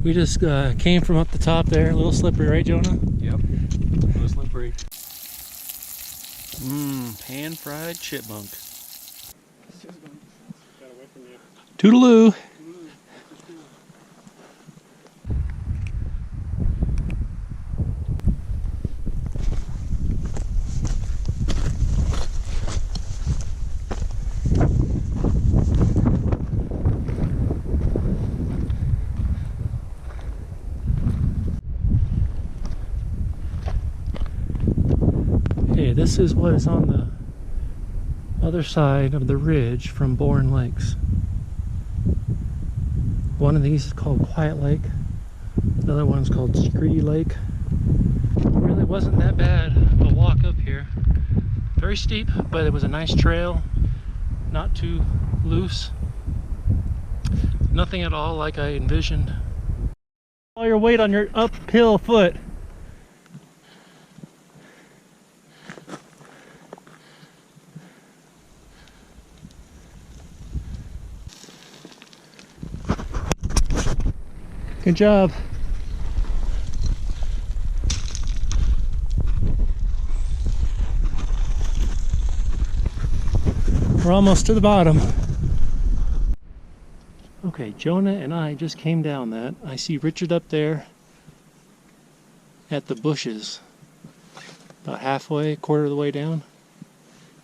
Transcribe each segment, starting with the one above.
We just came from up the top there. A little slippery, right, Jonah? Yep. A little slippery. Pan-fried chipmunk. Toodaloo. Hey, this is what is on the other side of the ridge from Bourne Lakes. One of these is called Quiet Lake. Another one's called Scree Lake. It really wasn't that bad of a walk up here. Very steep, but it was a nice trail. Not too loose. Nothing at all like I envisioned. All your weight on your uphill foot. Good job. We're almost to the bottom. Okay, Jonah and I just came down that. I see Richard up there at the bushes, about halfway, quarter of the way down.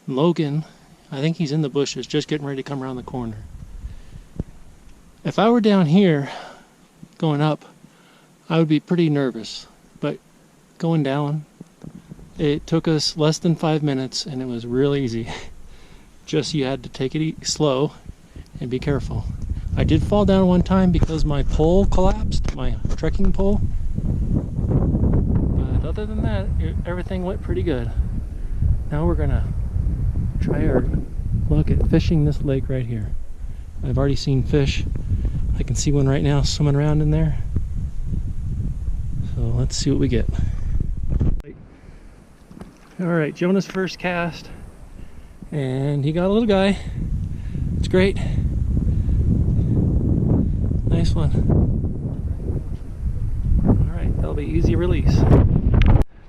Logan, I think he's in the bushes, just getting ready to come around the corner. If I were down here, going up, I would be pretty nervous, but going down, it took us less than 5 minutes and it was real easy. Just you had to take it slow and be careful. I did fall down one time because my pole collapsed, my trekking pole, but other than that, everything went pretty good. Now we're gonna try our luck at fishing this lake right here. I've already seen fish. I can see one right now swimming around in there. So let's see what we get. Alright, Jonah's first cast. And he got a little guy. It's great. Nice one. Alright, that'll be easy release.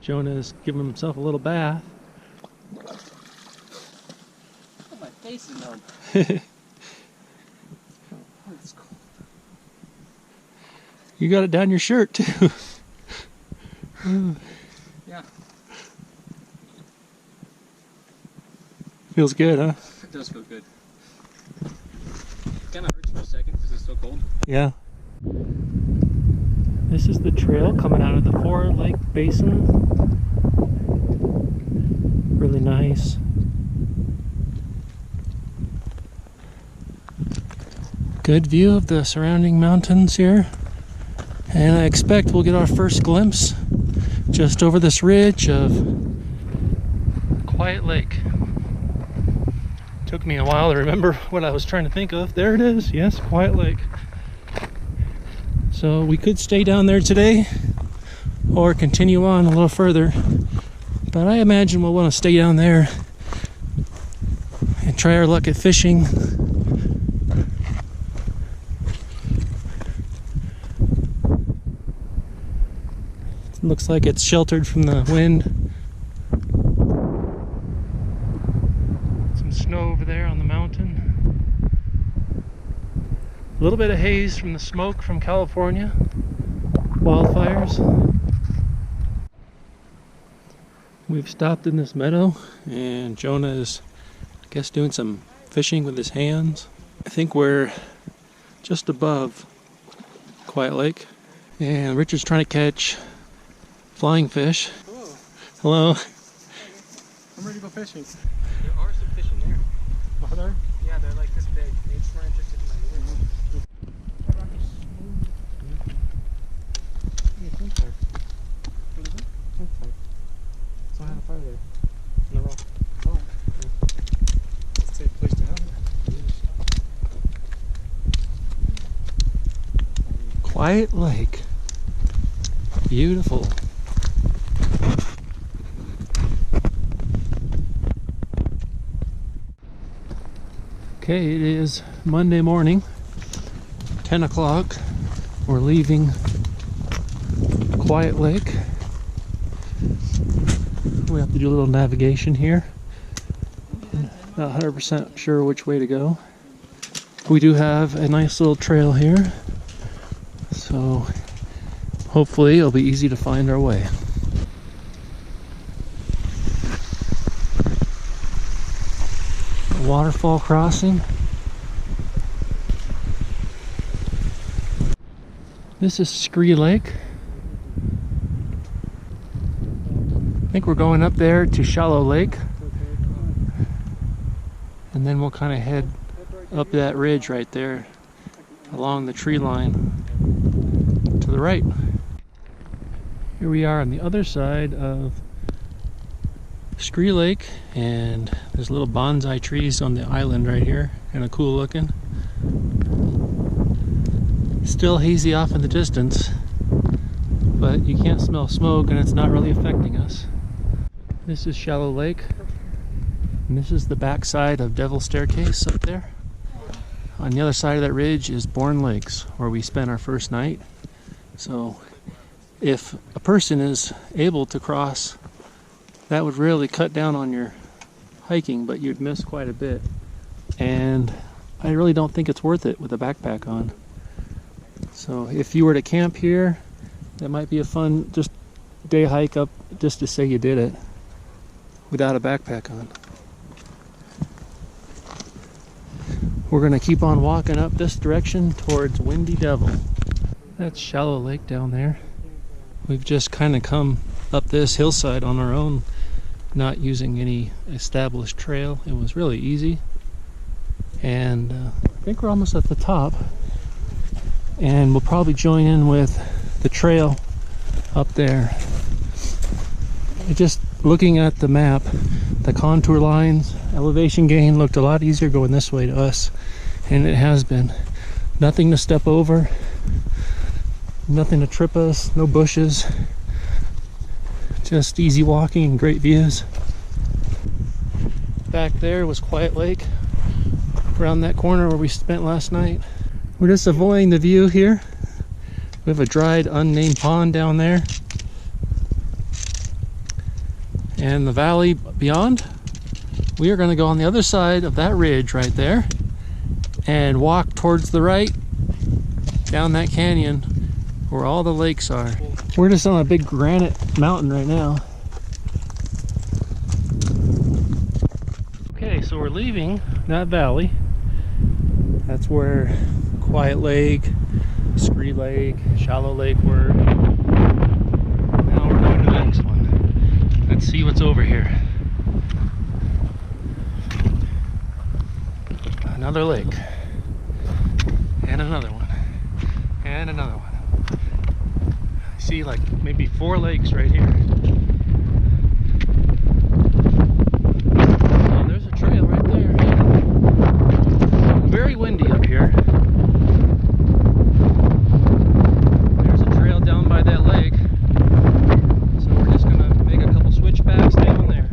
Jonah's giving himself a little bath. Oh, my face is numb. You got it down your shirt too. Yeah. Feels good, huh? It does feel good. It kind of hurts for a second because it's so cold. Yeah. This is the trail coming out of the Four Lake Basin. Really nice. Good view of the surrounding mountains here. And I expect we'll get our first glimpse just over this ridge of Quiet Lake. Took me a while to remember what I was trying to think of. There it is. Yes, Quiet Lake. So we could stay down there today or continue on a little further. But I imagine we'll want to stay down there and try our luck at fishing. Looks like it's sheltered from the wind. Some snow over there on the mountain. A little bit of haze from the smoke from California. Wildfires. We've stopped in this meadow and Jonah is, I guess, doing some fishing with his hands. I think we're just above Quiet Lake. And Richard's trying to catch flying fish. Hello. Hello. I'm ready to go fishing. There are some fish in there. Are there? Yeah, they're like this big. They just weren't interested in my lure. So I had a fire there. In the rock. Oh. It's a safe place to have it. Quiet Lake. Beautiful. Okay, it is Monday morning, 10 o'clock. We're leaving Quiet Lake. We have to do a little navigation here. Not 100% sure which way to go. We do have a nice little trail here, so hopefully it'll be easy to find our way. A waterfall crossing. This is Scree Lake. I think we're going up there to Shallow Lake, and then we'll kind of head up that ridge right there along the tree line to the right. Here we are on the other side of Scree Lake, and there's little bonsai trees on the island right here, kind of cool looking. Still hazy off in the distance, but you can't smell smoke and it's not really affecting us. This is Shallow Lake, and this is the back side of Devil's Staircase up there. On the other side of that ridge is Bourne Lakes, where we spent our first night. So if a person is able to cross, that would really cut down on your hiking, but you'd miss quite a bit. And I really don't think it's worth it with a backpack on. So if you were to camp here, that might be a fun just day hike up, just to say you did it without a backpack on. We're going to keep on walking up this direction towards Windy Devil. That's Shallow Lake down there. We've just kind of come up this hillside on our own, not using any established trail. It was really easy. And I think we're almost at the top. And we'll probably join in with the trail up there. Just looking at the map, the contour lines, elevation gain looked a lot easier going this way to us, and it has been. Nothing to step over, nothing to trip us, no bushes, just easy walking and great views. Back there was Quiet Lake, around that corner where we spent last night. We're just avoiding the view here. We have a dried, unnamed pond down there. And the valley beyond, we are going to go on the other side of that ridge right there and walk towards the right down that canyon where all the lakes are. We're just on a big granite mountain right now. Okay, so we're leaving that valley. That's where Quiet Lake, Scree Lake, Shallow Lake were. Now we're going to the next one. Let's see what's over here. Another lake. And another one. And another one. I see like maybe 4 lakes right here. Oh, there's a trail right there. Very windy up here. There's a trail down by that lake. So we're just going to make a couple switchbacks down there.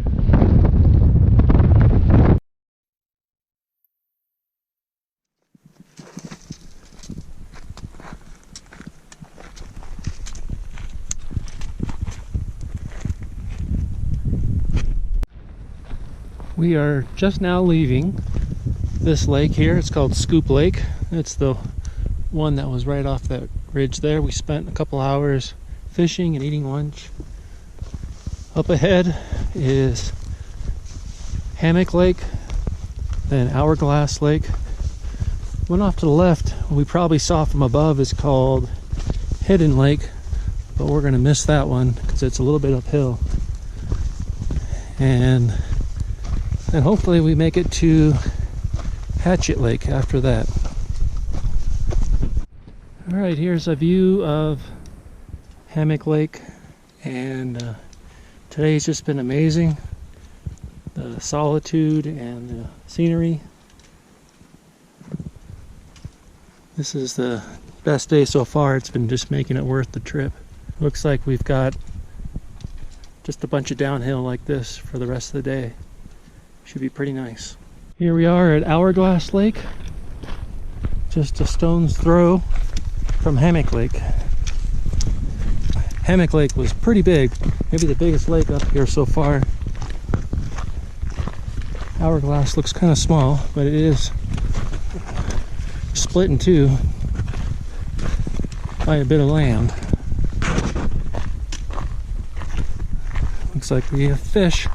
We are just now leaving this lake here. It's called Scoop Lake. It's the one that was right off that ridge there. We spent a couple hours fishing and eating lunch. Up ahead is Hammock Lake, then Hourglass Lake. One off to the left, we probably saw from above, is called Hidden Lake, but we're going to miss that one because it's a little bit uphill. And hopefully we make it to Hatchet Lake after that. Alright, here's a view of Hammock Lake, and today's just been amazing. The solitude and the scenery. This is the best day so far. It's been just making it worth the trip. Looks like we've got just a bunch of downhill like this for the rest of the day. Should be pretty nice. Here we are at Hourglass Lake, just a stone's throw from Hammock Lake. Hammock Lake was pretty big, maybe the biggest lake up here so far. Hourglass looks kind of small, but it is split in two by a bit of land. Looks like we have fish.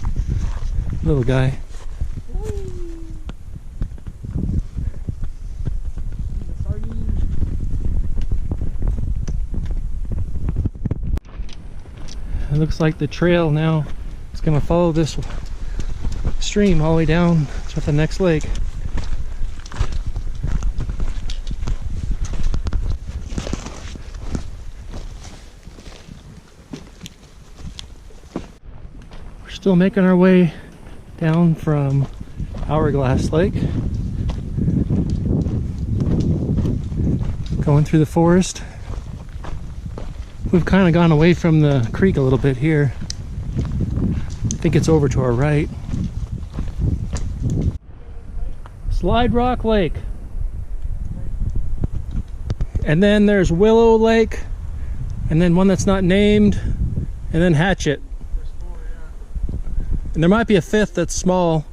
Little guy. It looks like the trail now is going to follow this stream all the way down to the next lake. We're still making our way down from Hourglass Lake, going through the forest. We've kind of gone away from the creek a little bit here. I think it's over to our right. Slide Rock Lake. And then there's Willow Lake, and then one that's not named, and then Hatchet. And there might be a fifth that's small.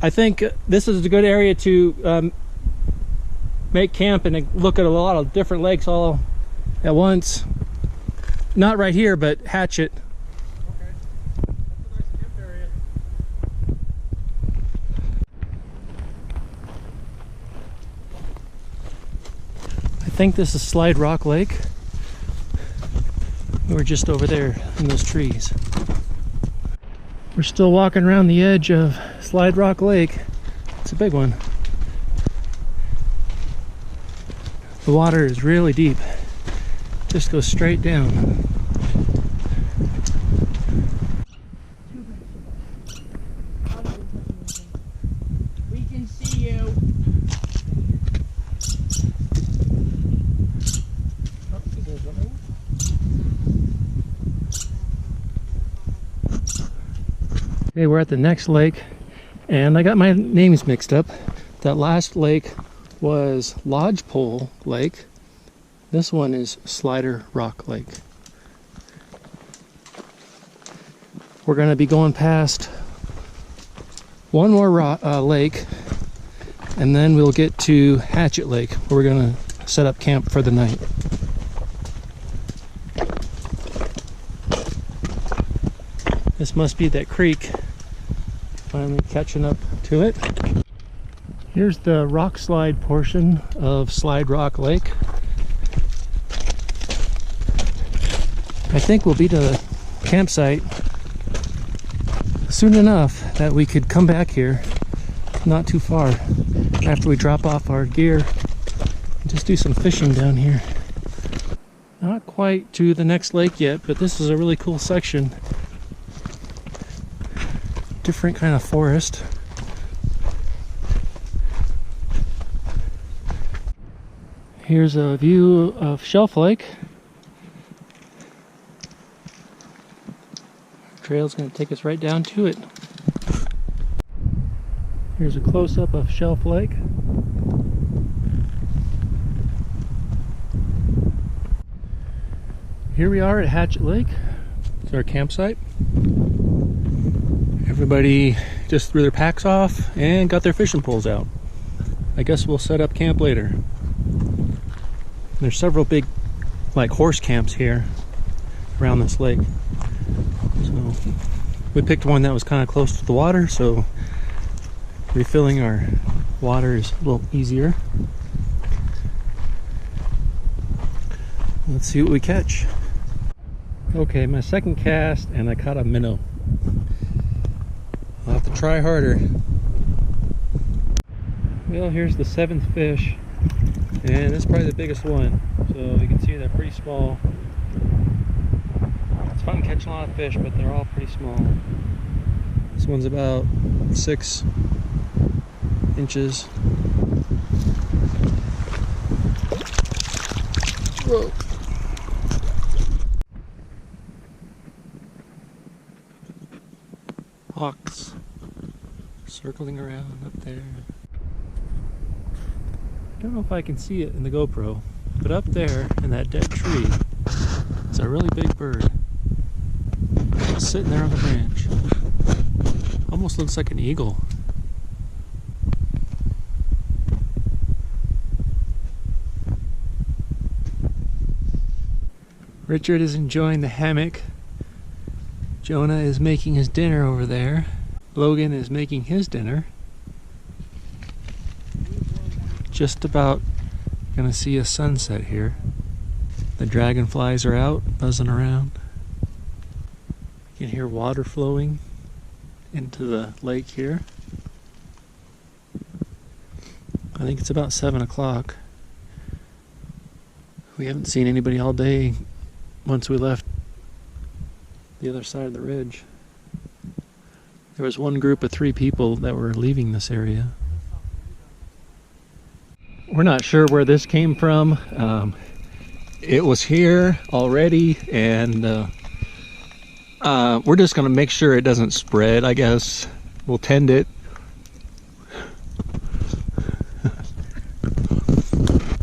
I think this is a good area to make camp and look at a lot of different lakes all at once. Not right here, but Hatchet. Okay. That's a nice camp area. I think this is Slide Rock Lake. We're just over there in those trees. We're still walking around the edge of Slide Rock Lake. It's a big one. The water is really deep. Just goes straight down. We can see you. Okay, we're at the next lake, and I got my names mixed up. That last lake was Lodgepole Lake. This one is Slider Rock Lake. We're going to be going past one more lake, and then we'll get to Hatchet Lake, where we're going to set up camp for the night. This must be that creek. Finally catching up to it. Here's the rock slide portion of Slide Rock Lake. I think we'll be to the campsite soon enough that we could come back here not too far after we drop off our gear and just do some fishing down here. Not quite to the next lake yet, but this is a really cool section. Different kind of forest. Here's a view of Shelf Lake. Trail's going to take us right down to it. Here's a close-up of Shelf Lake. Here we are at Hatchet Lake. It's our campsite. Everybody just threw their packs off and got their fishing poles out. I guess we'll set up camp later. There's several big like horse camps here around this lake. So we picked one that was kind of close to the water, so refilling our water is a little easier. Let's see what we catch. Okay, my second cast, and I caught a minnow. I'll have to try harder. Well, here's the seventh fish, and it's probably the biggest one. So you can see they're pretty small. It's fun catching a lot of fish, but they're all pretty small. This one's about 6 inches. Whoa. Hawks circling around up there. don't know if I can see it in the GoPro, but up there in that dead tree, it's a really big bird. Just sitting there on the branch. Almost looks like an eagle. Richard is enjoying the hammock. Jonah is making his dinner over there. Logan is making his dinner. Just about gonna see a sunset here. The dragonflies are out, buzzing around. You can hear water flowing into the lake here. I think it's about 7 o'clock. We haven't seen anybody all day once we left the other side of the ridge. There was one group of 3 people that were leaving this area. We're not sure where this came from. It was here already, and we're just gonna make sure it doesn't spread, I guess. We'll tend it.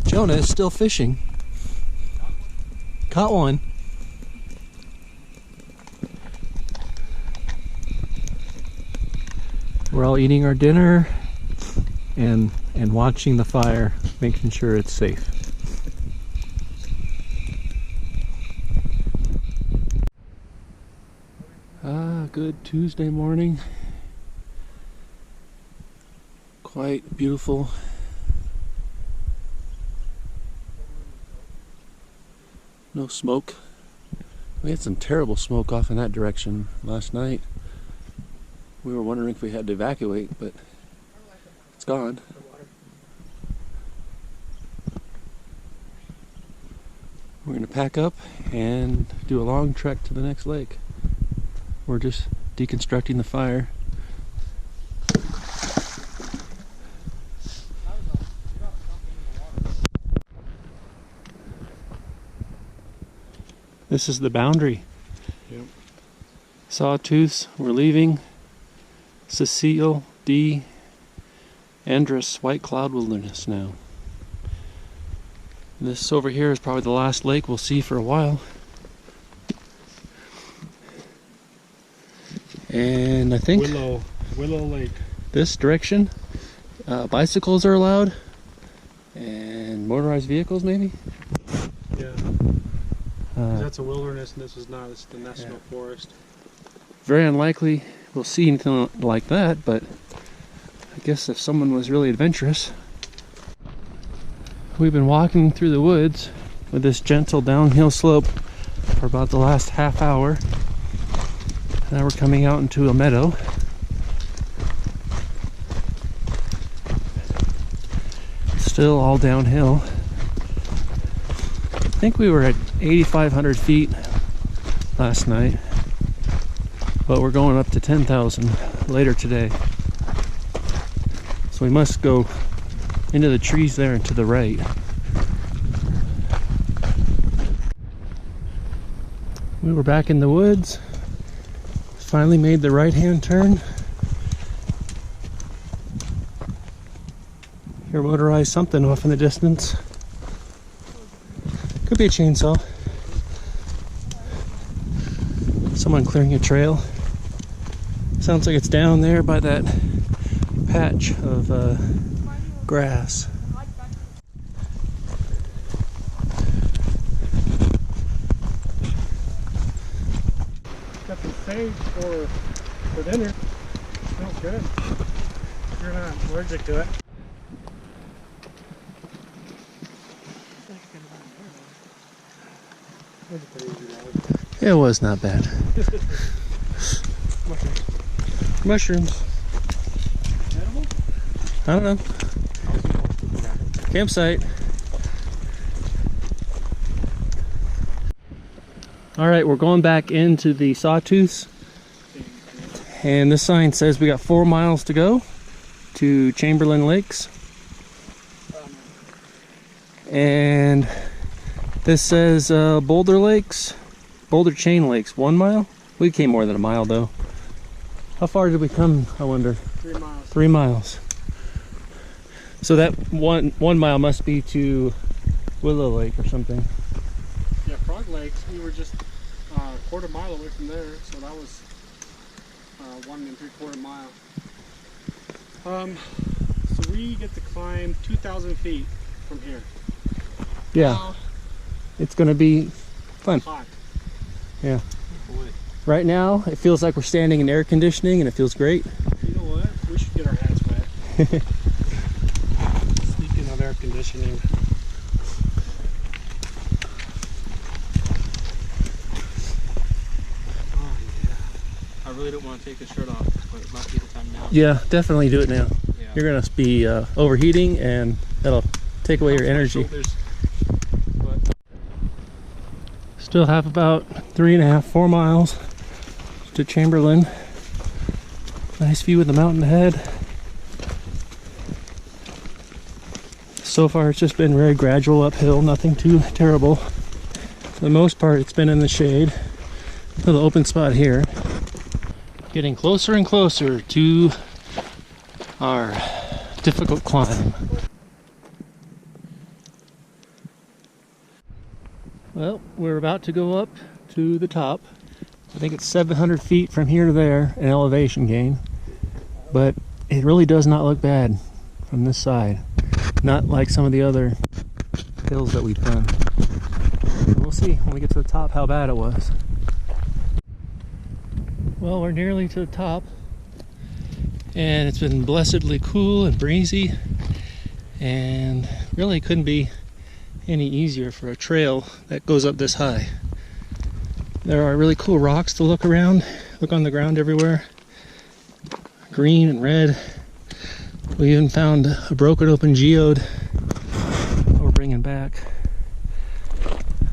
Jonah is still fishing. Caught one. We're all eating our dinner and watching the fire, making sure it's safe. Good Tuesday morning. Quite beautiful. No smoke. We had some terrible smoke off in that direction last night. We were wondering if we had to evacuate, but it's gone. We're going to pack up and do a long trek to the next lake. We're just deconstructing the fire. This is the boundary. Yep. Sawtooth, we're leaving. Cecile D. Andrus White Cloud Wilderness now. This over here is probably the last lake we'll see for a while. And I think Willow Lake. This direction, bicycles are allowed, and motorized vehicles maybe. Yeah. That's a wilderness, and this is not. It's the national forest. Very unlikely we'll see anything like that, but I guess if someone was really adventurous. We've been walking through the woods with this gentle downhill slope for about the last half hour. Now we're coming out into a meadow. Still all downhill. I think we were at 8,500 feet last night, but we're going up to 10,000 later today. So we must go into the trees there and to the right. We were back in the woods. Finally made the right-hand turn. Hear motorized something off in the distance. Could be a chainsaw. Someone clearing a trail. Sounds like it's down there by that patch of grass. Got some sage for dinner. Smells good. You're not allergic to it. It was not bad. Mushrooms. Edible? I don't know. Campsite. Alright, we're going back into the Sawtooth. And this sign says we got 4 miles to go to Chamberlain Lakes. And this says Boulder Lakes, Boulder Chain Lakes, 1 mile? We came more than a mile though. How far did we come, I wonder? 3 miles. 3 miles. So that one mile must be to Willow Lake or something. Yeah, Frog Lakes, we were just a quarter mile away from there, so that was 1 3/4 mile. So we get to climb 2,000 feet from here. Yeah, Wow. it's gonna be fun. Hot. Yeah. Right now, it feels like we're standing in air conditioning and it feels great. You know what? We should get our hands wet. Speaking of air conditioning. Oh, yeah. I really don't want to take this shirt off, but it might be the time now. Yeah, definitely do it now. Yeah. You're gonna be overheating, and that'll take away your energy. Still have about 3.5, 4 miles to Chamberlain. Nice view of the mountain ahead. So far it's just been very gradual uphill, nothing too terrible. For the most part it's been in the shade. Little open spot here. Getting closer and closer to our difficult climb. Well, we're about to go up to the top. I think it's 700 feet from here to there in elevation gain, but it really does not look bad from this side. Not like some of the other hills that we've done. We'll see when we get to the top how bad it was. Well, we're nearly to the top, and it's been blessedly cool and breezy, and really couldn't be any easier for a trail that goes up this high. There are really cool rocks to look around, look on the ground everywhere, green and red. We even found a broken open geode that we're bringing back.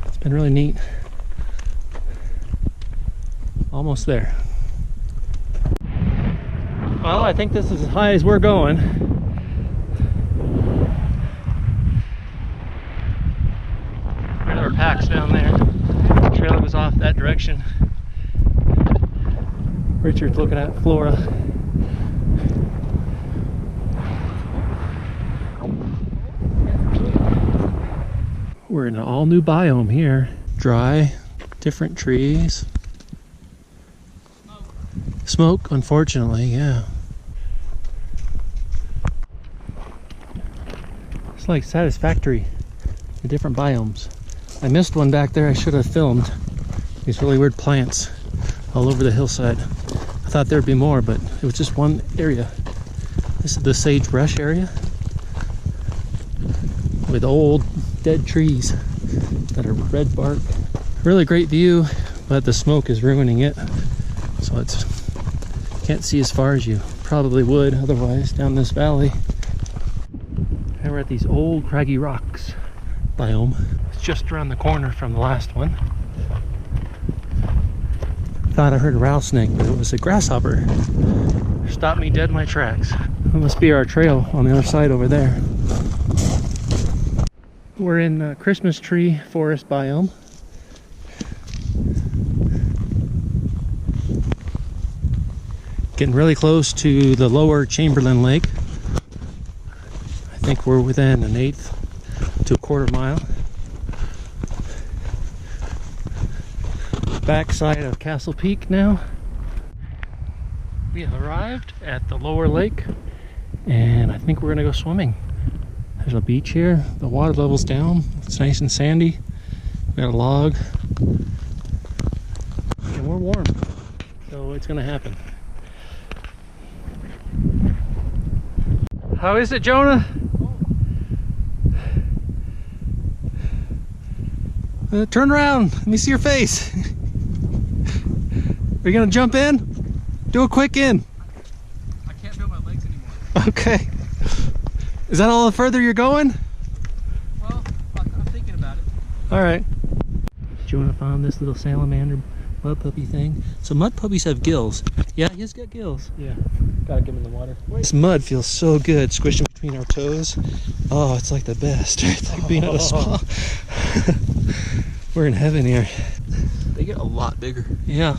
It's been really neat. Almost there. Well, I think this is as high as we're going. There are packs down there. The trail goes off that direction. Richard's looking at Flora. We're in an all new biome here. Dry, different trees. Smoke, unfortunately, yeah. It's like satisfactory, the different biomes. I missed one back there I should have filmed. These really weird plants all over the hillside. I thought there'd be more, but it was just one area. This is the sagebrush area with old dead trees that are red bark. Really great view, but the smoke is ruining it. So it's can't see as far as you probably would otherwise down this valley. And we're at these old craggy rocks biome. It's just around the corner from the last one. Thought I heard a rattlesnake, but it was a grasshopper. Stopped me dead in my tracks. It must be our trail on the other side over there. We're in Christmas tree forest biome. Getting really close to the lower Chamberlain Lake. I think we're within 1/8 to 1/4 mile. Backside of Castle Peak now. We have arrived at the lower lake, and I think we're gonna go swimming. There's a beach here. The water level's down. It's nice and sandy. We got a log, and we're warm, so it's gonna happen. How is it, Jonah? Turn around. Let me see your face. Are you gonna jump in? Do a quick in. I can't feel my legs anymore. Okay. Is that all the further you're going? Well, I'm thinking about it. All right. Jonah found this little salamander mud puppy thing. So mud puppies have gills. Yeah, he's got gills. Yeah, gotta get him in the water. This mud feels so good, squishing between our toes. Oh, it's like the best. It's like being at a spa. We're in heaven here. They get a lot bigger. Yeah.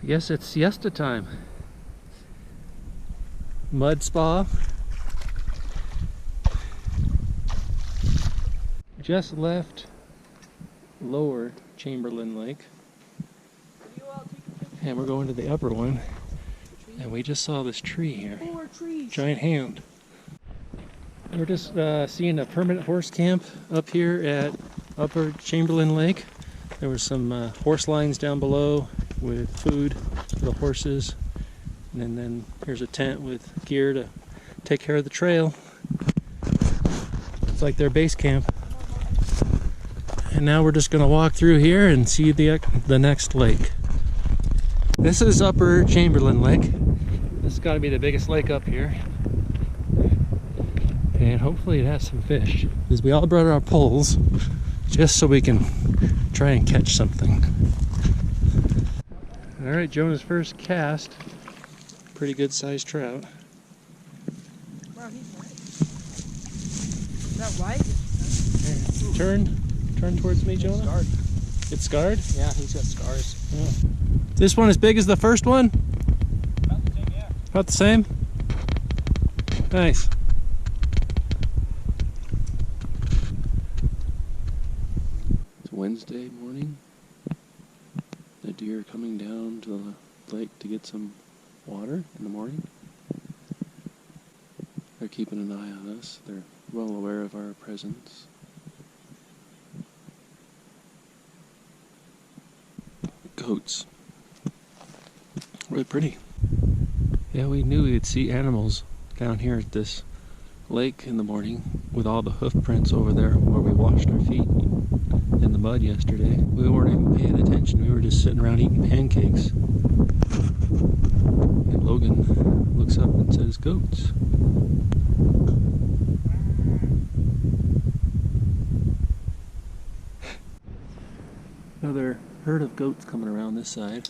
I guess it's siesta time. Mud spa. Just left lower Chamberlain Lake. And we're going to the upper one. And we just saw this tree here. Giant hand. We're just seeing a permanent horse camp up here at Upper Chamberlain Lake. There were some horse lines down below with food for the horses. And then here's a tent with gear to take care of the trail. It's like their base camp. And now we're just going to walk through here and see the next lake. This is Upper Chamberlain Lake. This has got to be the biggest lake up here. And hopefully it has some fish. Because we all brought our poles just so we can try and catch something. Alright, Jonah's first cast. Pretty good sized trout. Wow, he's white. Is that white? Turn towards me, Jonah. Scarred. It's scarred? Yeah, he's got scars. Yeah. This one as big as the first one? About the same, yeah. About the same? Nice. It's Wednesday morning. The deer are coming down to the lake to get some water in the morning. They're keeping an eye on us. They're well aware of our presence. Goats. Really pretty. Yeah, we knew we'd see animals down here at this lake in the morning with all the hoof prints over there where we washed our feet in the mud yesterday. We weren't even paying attention. We were just sitting around eating pancakes. And Logan looks up and says, "Goats." Another herd of goats coming around this side.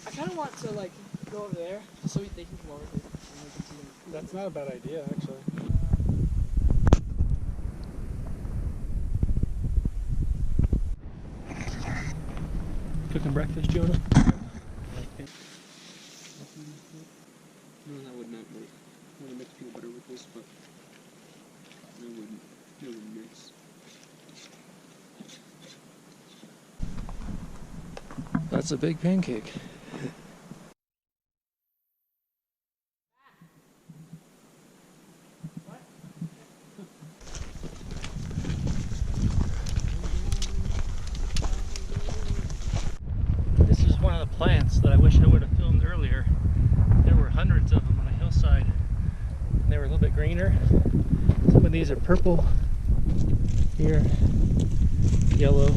I kind of want to like go over there so they can come over here and we can see them. That's not a bad idea, actually. Cooking breakfast, Jonah? No, that would not work. I want to mix peanut butter with this, but it wouldn't mix. That's a big pancake. This is one of the plants that I wish I would have filmed earlier. There were hundreds of them on a hillside. And they were a little bit greener. Some of these are purple here, yellow.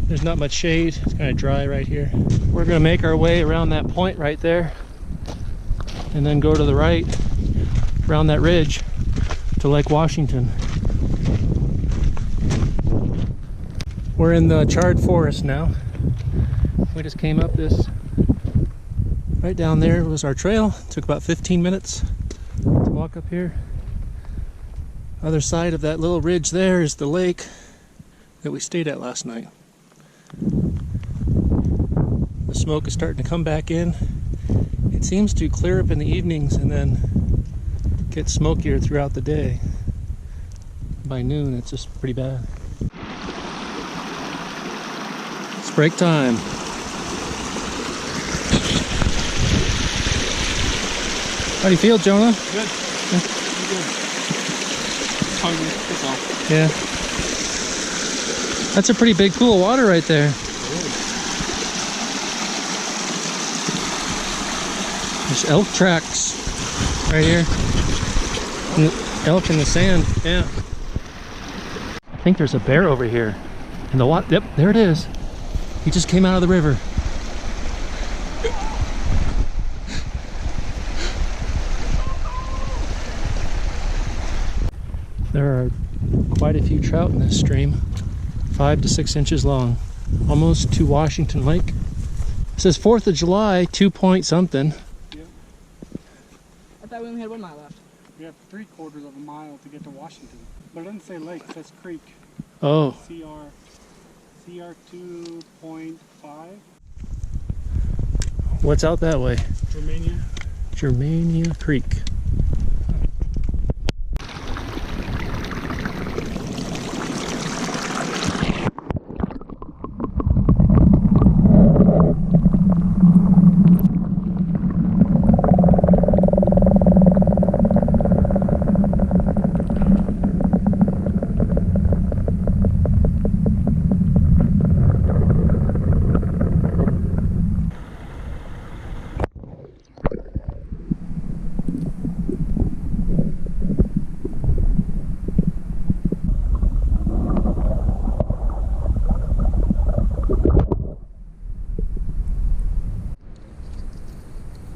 There's not much shade. It's kind of dry right here. We're going to make our way around that point right there and then go to the right around that ridge to Lake Washington. We're in the charred forest now. We just came up this, right down there was our trail. It took about 15 minutes to walk up here. Other side of that little ridge there is the lake that we stayed at last night. The smoke is starting to come back in. It seems to clear up in the evenings and then get smokier throughout the day. By noon, it's just pretty bad. It's break time. How do you feel, Jonah? Good. Good. Hungry, that's all. Yeah. That's a pretty big pool of water right there. There's elk tracks right here. Elk in the sand, yeah. I think there's a bear over here. In the water, yep, there it is. He just came out of the river. There are quite a few trout in this stream. 5 to 6 inches long. Almost to Washington Lake. It says 4th of July, 2 point something. Yeah. I thought we only had 1 mile left. We have 3/4 of a mile to get to Washington. But it doesn't say lake, it says creek. Oh, CR 2.5. What's out that way? Romania. Germania Creek.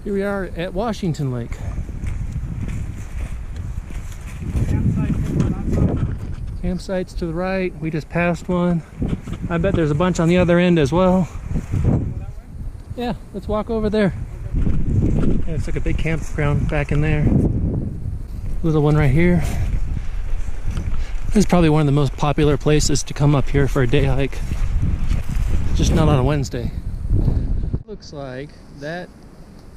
Here we are at Washington Lake. Campsite over on that side. Campsites to the right. We just passed one. I bet there's a bunch on the other end as well. Go that way? Yeah, let's walk over there. Yeah, it's like a big campground back in there. Little one right here. This is probably one of the most popular places to come up here for a day hike. Just not on a Wednesday. Looks like that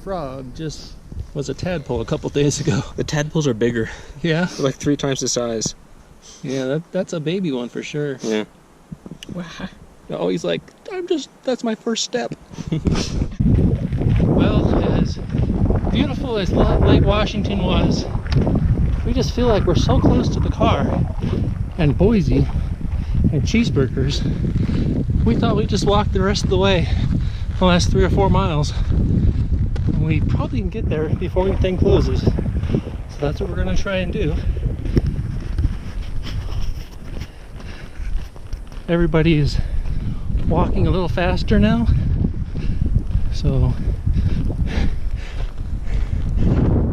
frog just was a tadpole a couple days ago. The tadpoles are bigger. Yeah? They're like 3 times the size. Yeah, that's a baby one for sure. Yeah. Oh, he's like, that's my first step. Well, as beautiful as Lake Washington was, we just feel like we're so close to the car and Boise and cheeseburgers. We thought we'd just walk the rest of the way, the last 3 or 4 miles. And we probably can get there before anything closes. So that's what we're gonna try and do. Everybody is walking a little faster now, so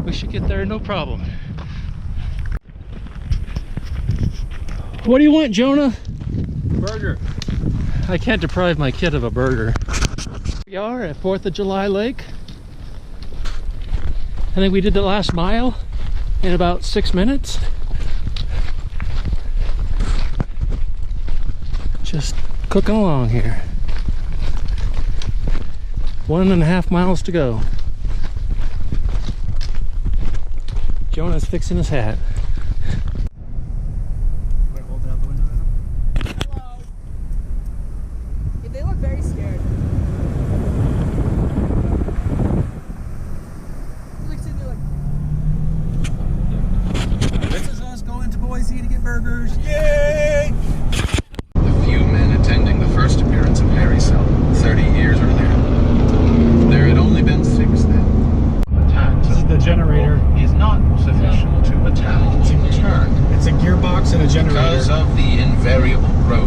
we should get there no problem. What do you want, Jonah? Burger. I can't deprive my kid of a burger. We are at 4th of July Lake. I think we did the last mile in about 6 minutes. Just cooking along here. 1.5 miles to go. Jonah's fixing his hat. Hello. Yeah, they look very scared. Like sitting there like. This is us going to Boise to get burgers. Yay! The few men attending the first appearance of Harry Cell 30 years earlier. There had only been 6 then. This is the generator. Is not sufficient to attack in turn It's a gearbox and a generator. because of the invariable growth